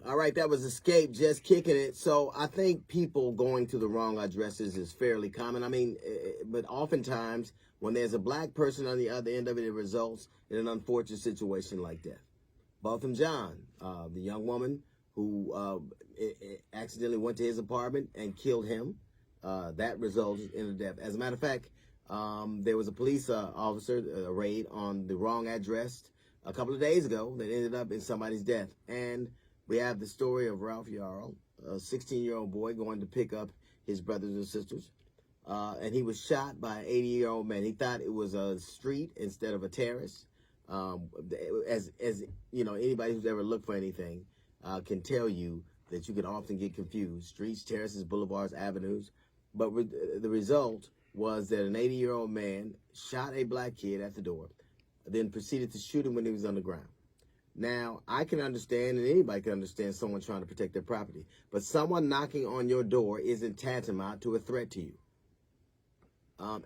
All right, that was Escape, just kicking it. So I think people going to the wrong addresses is fairly common. I mean, but oftentimes when there's a black person on the other end of it, it results in an unfortunate situation like death. Botham John, the young woman who accidentally went to his apartment and killed him, that resulted in a death. As a matter of fact, there was a police officer raid on the wrong address a couple of days ago that ended up in somebody's death. And we have the story of Ralph Yarl, a 16-year-old boy going to pick up his brothers and sisters. And he was shot by an 80-year-old man. He thought it was a street instead of a terrace. As you know, anybody who's ever looked for anything can tell you that you can often get confused. Streets, terraces, boulevards, avenues. But the result was that an 80-year-old man shot a black kid at the door, then proceeded to shoot him when he was on the ground. Now, I can understand, and anybody can understand, someone trying to protect their property. But someone knocking on your door isn't tantamount to a threat to you.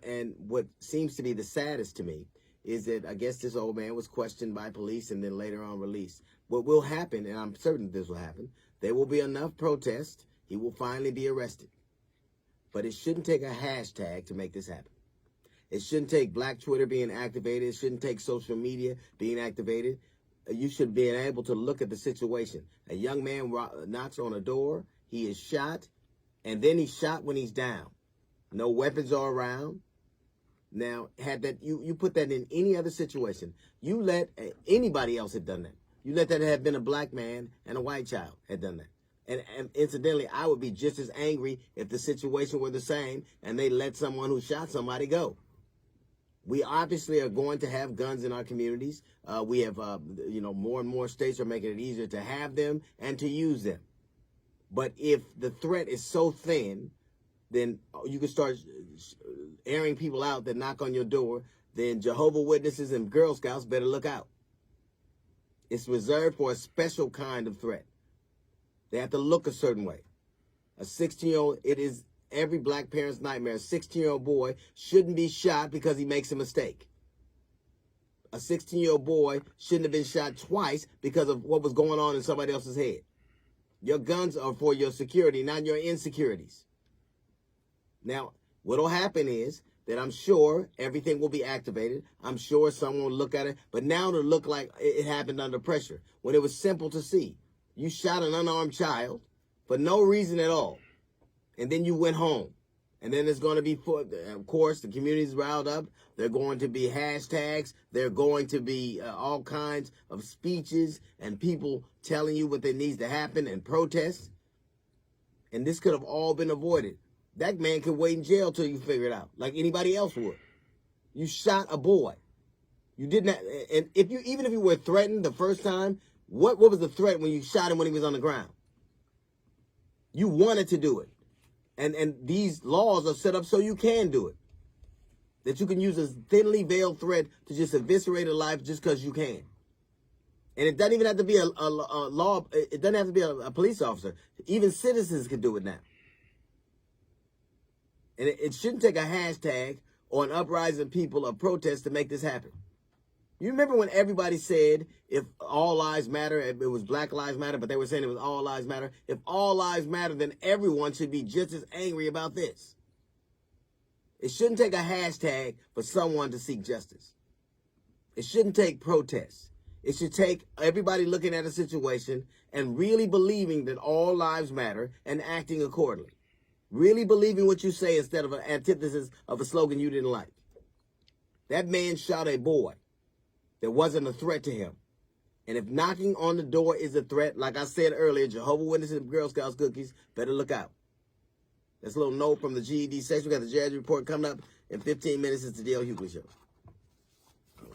And what seems to be the saddest to me is that I guess this old man was questioned by police and then later on released. What will happen, and I'm certain this will happen, there will be enough protest, he will finally be arrested. But it shouldn't take a hashtag to make this happen. It shouldn't take Black Twitter being activated. It shouldn't take social media being activated. You should be able to look at the situation. A young man knocks on a door, he is shot, and then he's shot when he's down. No weapons are around. Now, had that you put that in any other situation, you let anybody else have done that. You let that have been a black man and a white child had done that. And incidentally, I would be just as angry if the situation were the same and they let someone who shot somebody go. We obviously are going to have guns in our communities. We have, more and more states are making it easier to have them and to use them. But if the threat is so thin, then you can start airing people out that knock on your door. Then Jehovah's Witnesses and Girl Scouts better look out. It's reserved for a special kind of threat. They have to look a certain way. A 16-year-old, it is every black parent's nightmare. A 16-year-old boy shouldn't be shot because he makes a mistake. A 16-year-old boy shouldn't have been shot twice because of what was going on in somebody else's head. Your guns are for your security, not your insecurities. Now, what will happen is that I'm sure everything will be activated. I'm sure someone will look at it. But now it'll look like it happened under pressure when it was simple to see. You shot an unarmed child for no reason at all. And then you went home. And then there's going to be, of course, the community's riled up. There are going to be hashtags. There are going to be all kinds of speeches and people telling you what that needs to happen and protests. And this could have all been avoided. That man could wait in jail till you figure it out, like anybody else would. You shot a boy. You didn't, and even if you were threatened the first time, what was the threat when you shot him when he was on the ground? You wanted to do it. And these laws are set up so you can do it. That you can use a thinly veiled threat to just eviscerate a life just because you can. And it doesn't even have to be a law. It doesn't have to be a police officer. Even citizens can do it now. And it shouldn't take a hashtag or an uprising of people or protest to make this happen. You remember when everybody said if all lives matter, if it was Black Lives Matter, but they were saying it was all lives matter. If all lives matter, then everyone should be just as angry about this. It shouldn't take a hashtag for someone to seek justice. It shouldn't take protests. It should take everybody looking at a situation and really believing that all lives matter and acting accordingly. Really believing what you say instead of an antithesis of a slogan you didn't like. That man shot a boy. There wasn't a threat to him. And if knocking on the door is a threat, like I said earlier, Jehovah's Witnesses and Girl Scouts cookies, better look out. That's a little note from the GED section. We got the Jazz Report coming up in 15 minutes. It's the D.L. Hughley Show.